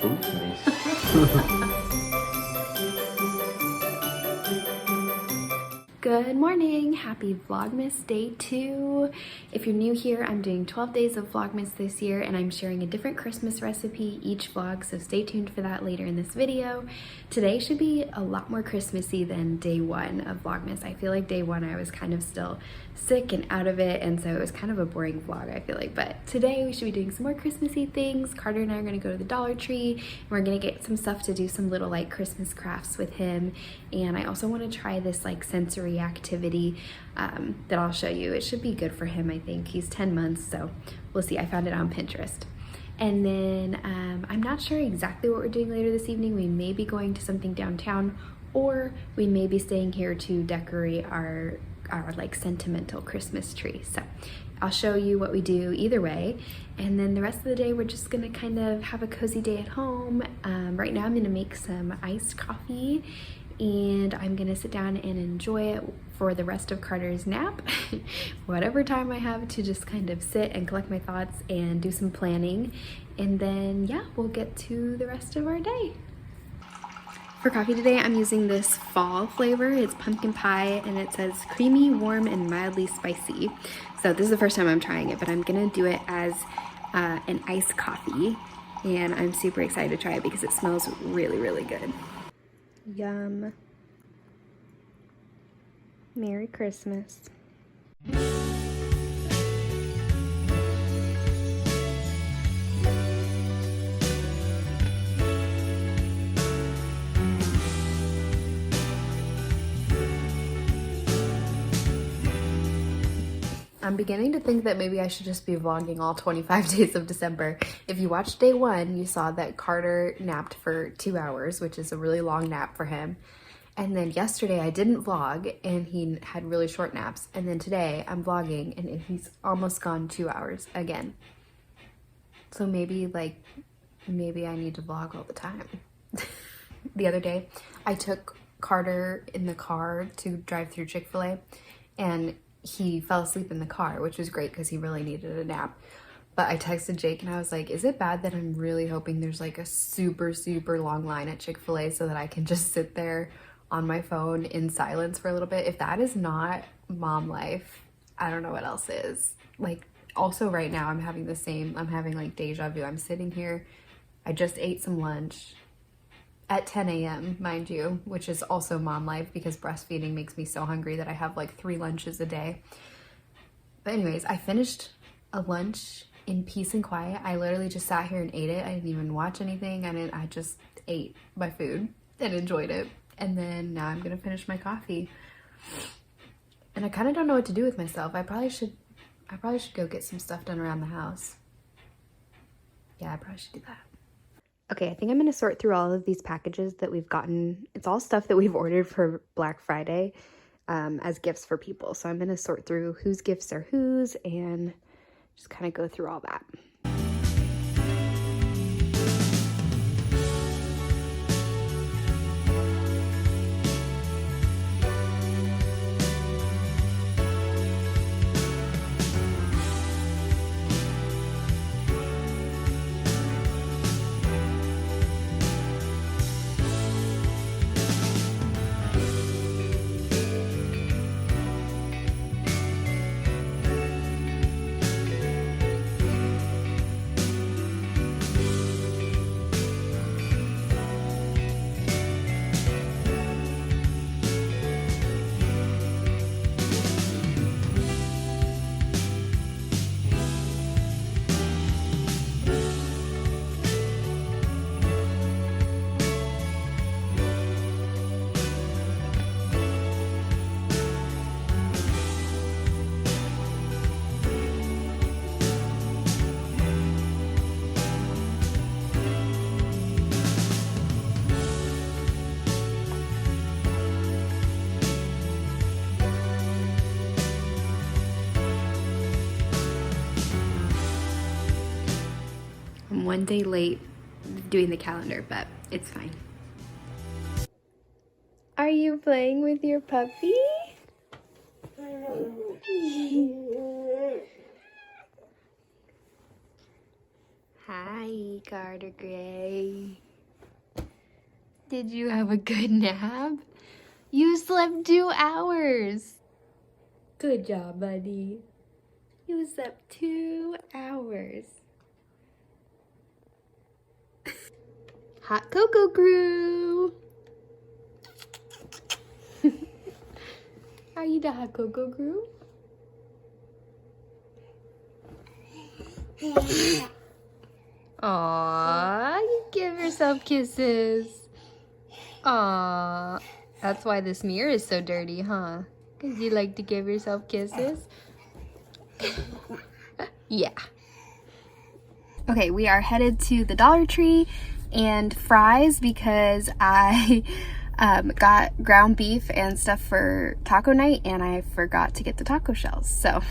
schuld nicht. Good morning, happy Vlogmas day 2. If you're new here, I'm doing 12 days of Vlogmas this year and I'm sharing a different Christmas recipe each vlog, so stay tuned for that later in this video. Today should be a lot more Christmassy than day 1 of Vlogmas. I feel like day 1 I was kind of still sick and out of it, and so it was kind of a boring vlog, I feel like. But today we should be doing some more Christmassy things. Carter and I are gonna go to the Dollar Tree and we're gonna get some stuff to do some little like Christmas crafts with him. And I also want to try this like sensory activity that I'll show you. It should be good for him, I think. He's 10 months, so we'll see. I found it on Pinterest. And then I'm not sure exactly what we're doing later this evening. We may be going to something downtown, or we may be staying here to decorate our like sentimental Christmas tree. So I'll show you what we do either way. And then the rest of the day, we're just gonna kind of have a cozy day at home. Right now I'm gonna make some iced coffee and I'm gonna sit down and enjoy it for the rest of Carter's nap. Whatever time I have to just kind of sit and collect my thoughts and do some planning. And then yeah, we'll get to the rest of our day. For coffee today, I'm using this fall flavor. It's pumpkin pie and it says creamy, warm, and mildly spicy. So this is the first time I'm trying it, but I'm gonna do it as an iced coffee. And I'm super excited to try it because it smells really, really good. Yum. Merry Christmas. I'm beginning to think that maybe I should just be vlogging all 25 days of December. If you watched day 1, you saw that Carter napped for 2 hours, which is a really long nap for him. And then yesterday I didn't vlog and he had really short naps. And then today I'm vlogging and he's almost gone 2 hours again. So maybe I need to vlog all the time. The other day I took Carter in the car to drive through Chick-fil-A and he fell asleep in the car, which was great because he really needed a nap. But I texted Jake and I was like, is it bad that I'm really hoping there's like a super, super long line at Chick-fil-A so that I can just sit there on my phone in silence for a little bit? If that is not mom life, I don't know what else is. Like, also right now I'm having like deja vu. I'm sitting here, I just ate some lunch at 10 a.m., mind you, which is also mom life because breastfeeding makes me so hungry that I have like 3 lunches a day. But anyways, I finished a lunch in peace and quiet. I literally just sat here and ate it. I didn't even watch anything. I just ate my food and enjoyed it. And then now I'm gonna finish my coffee. And I kind of don't know what to do with myself. I probably should go get some stuff done around the house. Yeah, I probably should do that. Okay, I think I'm going to sort through all of these packages that we've gotten. It's all stuff that we've ordered for Black Friday as gifts for people. So I'm going to sort through whose gifts are whose and just kind of go through all that. I'm one day late doing the calendar, but it's fine. Are you playing with your puppy? Hi, Carter Gray. Did you have a good nap? You slept 2 hours. Good job, buddy. You slept 2 hours. Hot cocoa crew. Are you the hot cocoa crew? Aww, you give yourself kisses. Aww, that's why this mirror is so dirty, huh? Because you like to give yourself kisses? Yeah. Okay, we are headed to the Dollar Tree and Fry's because I got ground beef and stuff for taco night and I forgot to get the taco shells. So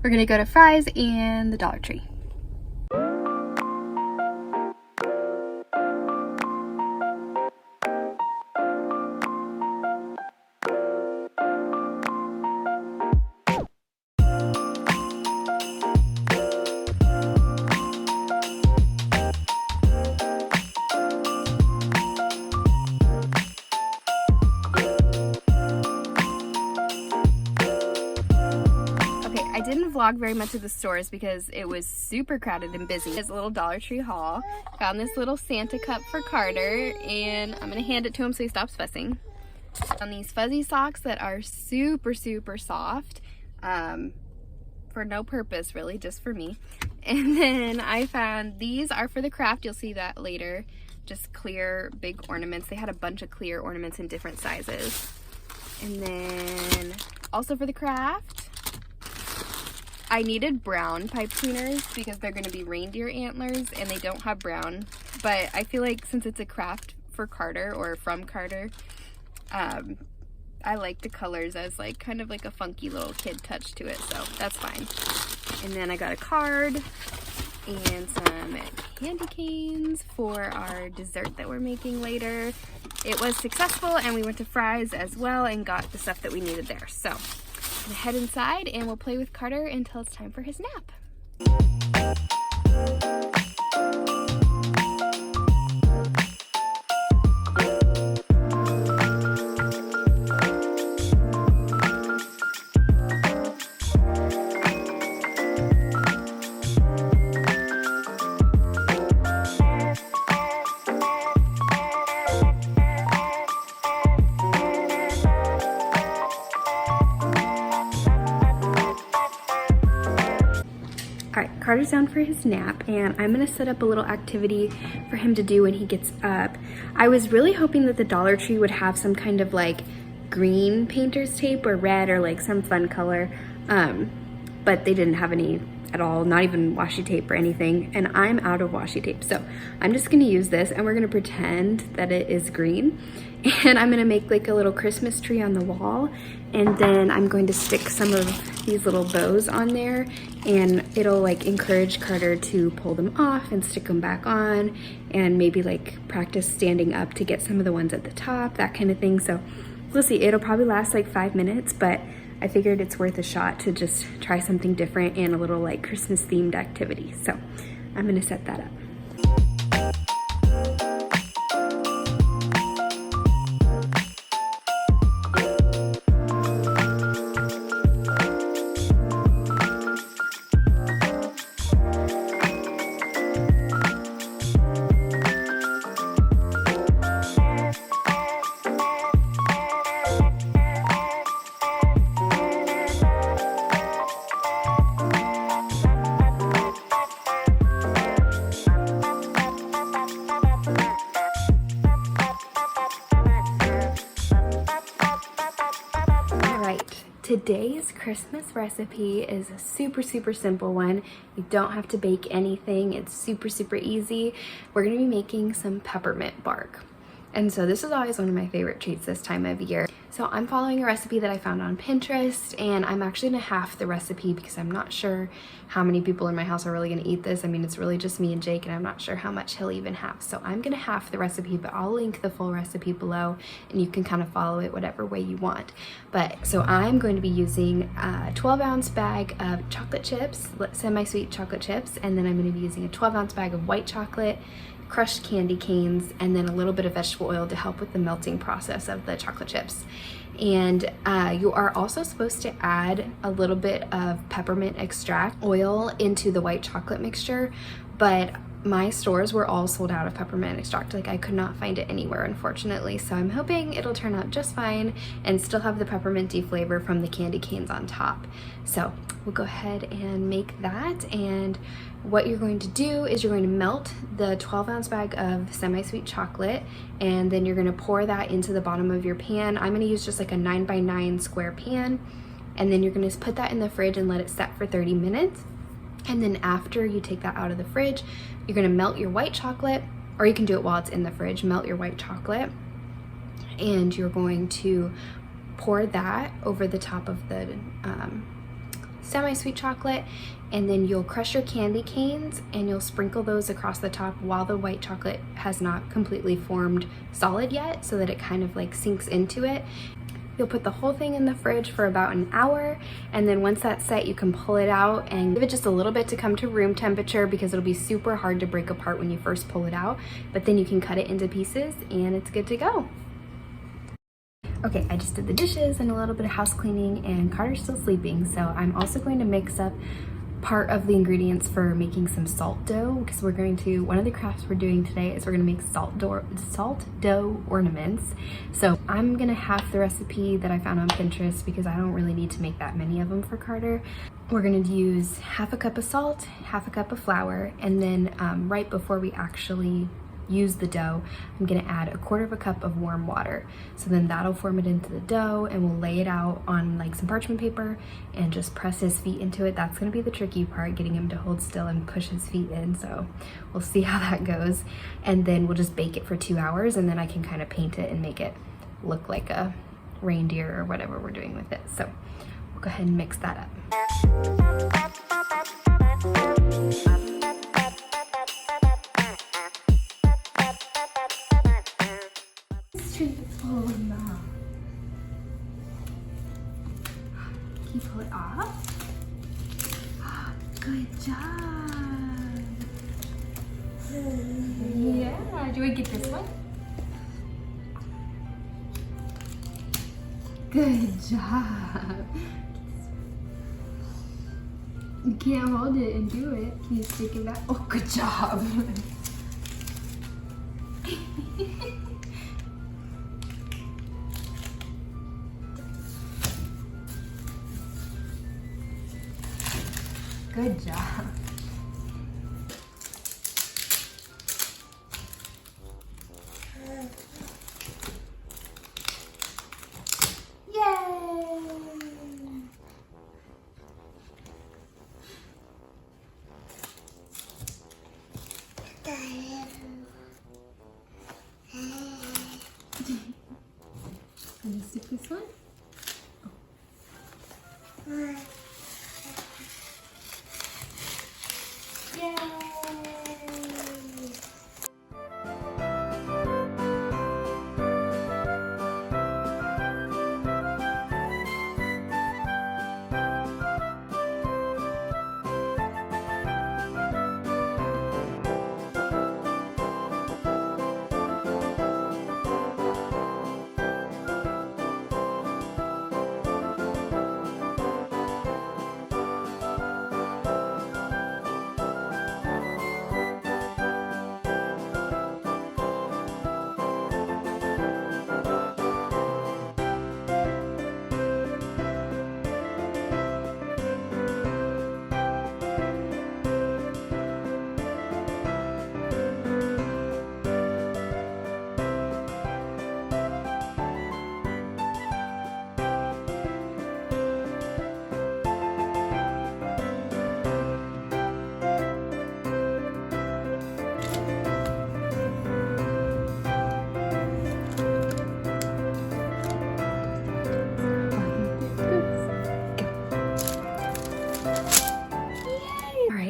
we're gonna go to Fry's and the Dollar Tree. I didn't vlog very much of the stores because it was super crowded and busy. It's a little Dollar Tree haul. Found this little Santa cup for Carter and I'm gonna hand it to him so he stops fussing. On these fuzzy socks that are super soft for no purpose really, just for me. And then I found these are for the craft. You'll see that later. Just clear big ornaments. They had a bunch of clear ornaments in different sizes. And then also for the craft, I needed brown pipe cleaners because they're going to be reindeer antlers and they don't have brown. But I feel like since it's a craft for Carter or from Carter, I like the colors as like kind of like a funky little kid touch to it, so that's fine. And then I got a card and some candy canes for our dessert that we're making later. It was successful and we went to Fry's as well and got the stuff that we needed there. So I'm gonna head inside and we'll play with Carter until it's time for his nap. Alright, Carter's down for his nap and I'm going to set up a little activity for him to do when he gets up. I was really hoping that the Dollar Tree would have some kind of like green painter's tape or red or like some fun color, but they didn't have any at all, not even washi tape or anything, and I'm out of washi tape. So I'm just going to use this and we're going to pretend that it is green. And I'm gonna make like a little Christmas tree on the wall and then I'm going to stick some of these little bows on there and it'll like encourage Carter to pull them off and stick them back on and maybe like practice standing up to get some of the ones at the top, that kind of thing. So we'll see. It'll probably last like 5 minutes, but I figured it's worth a shot to just try something different and a little like Christmas themed activity. So I'm gonna set that up. Today's Christmas recipe is a super simple one. You don't have to bake anything. It's super easy. We're gonna be making some peppermint bark. And so this is always one of my favorite treats this time of year. So I'm following a recipe that I found on Pinterest, and I'm actually gonna half the recipe because I'm not sure how many people in my house are really gonna eat this. I mean, it's really just me and Jake, and I'm not sure how much he'll even have. So I'm gonna half the recipe, but I'll link the full recipe below and you can kind of follow it whatever way you want. But so I'm going to be using a 12-ounce bag of chocolate chips, semi-sweet chocolate chips, and then I'm gonna be using a 12-ounce bag of white chocolate, crushed candy canes, and then a little bit of vegetable oil to help with the melting process of the chocolate chips. And you are also supposed to add a little bit of peppermint extract oil into the white chocolate mixture, but my stores were all sold out of peppermint extract. Like, I could not find it anywhere, unfortunately. So I'm hoping it'll turn out just fine and still have the pepperminty flavor from the candy canes on top. So we'll go ahead and make that. And what you're going to do is you're going to melt the 12-ounce bag of semi-sweet chocolate, and then you're going to pour that into the bottom of your pan. I'm going to use just like a 9x9 square pan, and then you're going to put that in the fridge and let it set for 30 minutes. And then after you take that out of the fridge, you're gonna melt your white chocolate, or you can do it while it's in the fridge. Melt your white chocolate, and you're going to pour that over the top of the semi-sweet chocolate, and then you'll crush your candy canes and you'll sprinkle those across the top while the white chocolate has not completely formed solid yet, so that it kind of like sinks into it. You'll put the whole thing in the fridge for about an hour, and then once that's set, you can pull it out and give it just a little bit to come to room temperature, because it'll be super hard to break apart when you first pull it out, but then you can cut it into pieces and it's good to go. Okay, I just did the dishes and a little bit of house cleaning, and Carter's still sleeping, so I'm also going to mix up part of the ingredients for making some salt dough, because we're going to, one of the crafts we're doing today is we're going to make salt dough ornaments. So I'm going to half the recipe that I found on Pinterest because I don't really need to make that many of them for Carter. We're going to use half a cup of salt, half a cup of flour, and then right before we actually use the dough, I'm gonna add 1/4 cup of warm water. So then that'll form it into the dough, and we'll lay it out on like some parchment paper and just press his feet into it. That's gonna be the tricky part, getting him to hold still and push his feet in. So we'll see how that goes. And then we'll just bake it for 2 hours, and then I can kind of paint it and make it look like a reindeer or whatever we're doing with it. So we'll go ahead and mix that up. Can you pull it off? Good job. Yeah. Do we get this one? Good job. You can't hold it and do it. Can you stick it back? Oh, good job. Good job. Can you stick this one? Oh. Yay!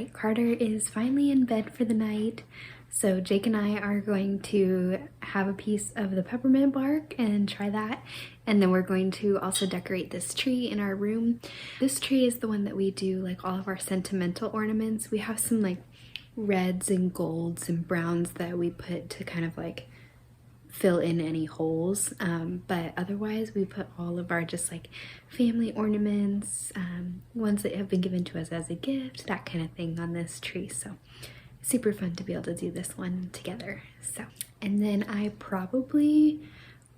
Okay, Carter is finally in bed for the night. So Jake and I are going to have a piece of the peppermint bark and try that. And then we're going to also decorate this tree in our room. This tree is the one that we do like all of our sentimental ornaments. We have some like reds and golds and browns that we put to kind of like fill in any holes, but otherwise we put all of our just like family ornaments, ones that have been given to us as a gift, that kind of thing on this tree. So super fun to be able to do this one together. So, and then I probably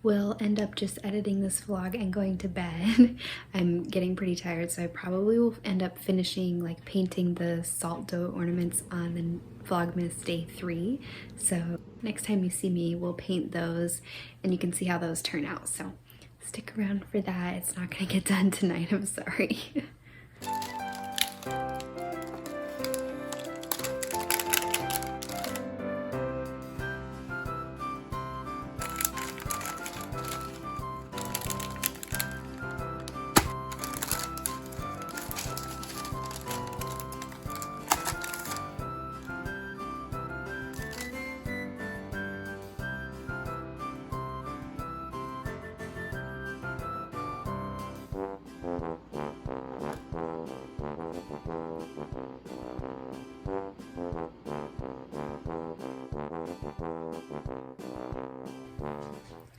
will end up just editing this vlog and going to bed. I'm getting pretty tired, so I probably will end up finishing like painting the salt dough ornaments on the Vlogmas day 3. So next time you see me, we'll paint those and you can see how those turn out. So stick around for that. It's not gonna get done tonight, I'm sorry.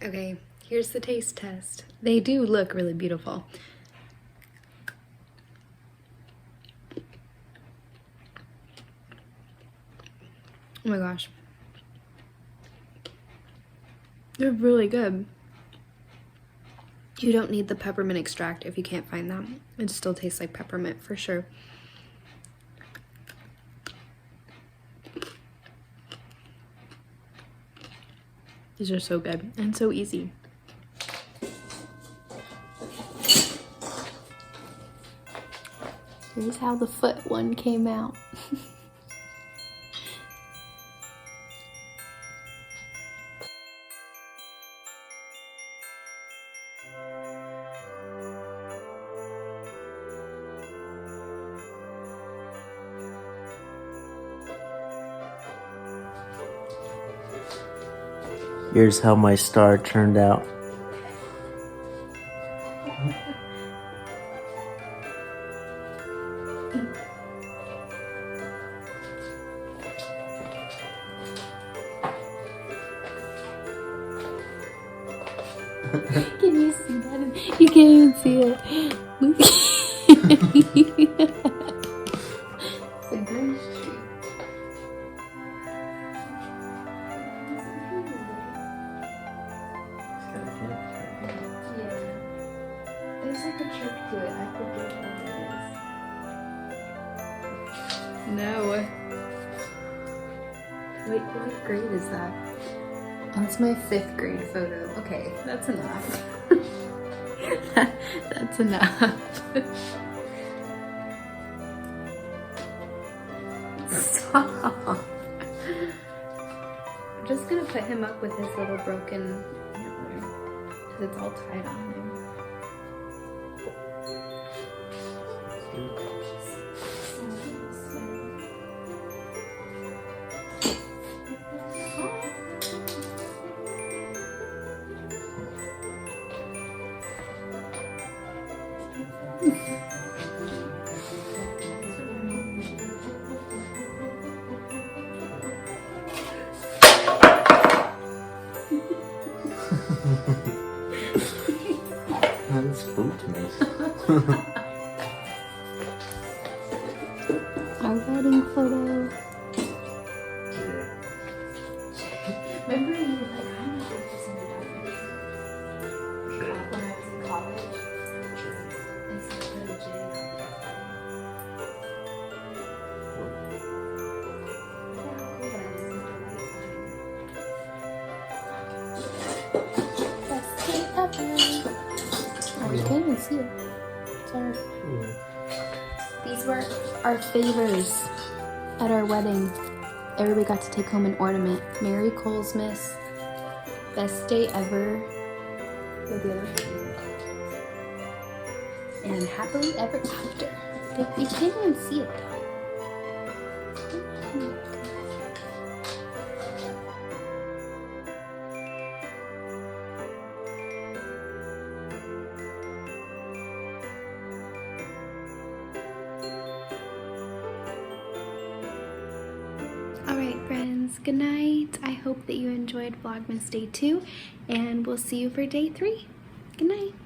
Okay, here's the taste test. They do look really beautiful. Oh my gosh. They're really good. You don't need the peppermint extract if you can't find that. It still tastes like peppermint for sure. These are so good and so easy. Here's how the foot one came out. Here's how my star turned out. Can you see that? You can't even see it. It's a green streak. Yeah. There's like a trick to it. I forget what it is. No. Wait, what grade is that? Oh, that's my 5th grade photo. Okay, that's enough. That's enough. Stop. I'm just gonna put him up with his little broken antler because it's all tied on him. That spooked me. Our wedding photo. Remember you were like, I'm not sure if this is when I was in college. And so I go to jail. Best day ever. Oh, you can't even see it. Sorry. These were our favors at our wedding. Everybody got to take home an ornament. Merry Colesmas. Best day ever. And happily ever after. You can't even see it though. Alright friends, good night. I hope that you enjoyed Vlogmas Day 2 and we'll see you for Day 3. Good night.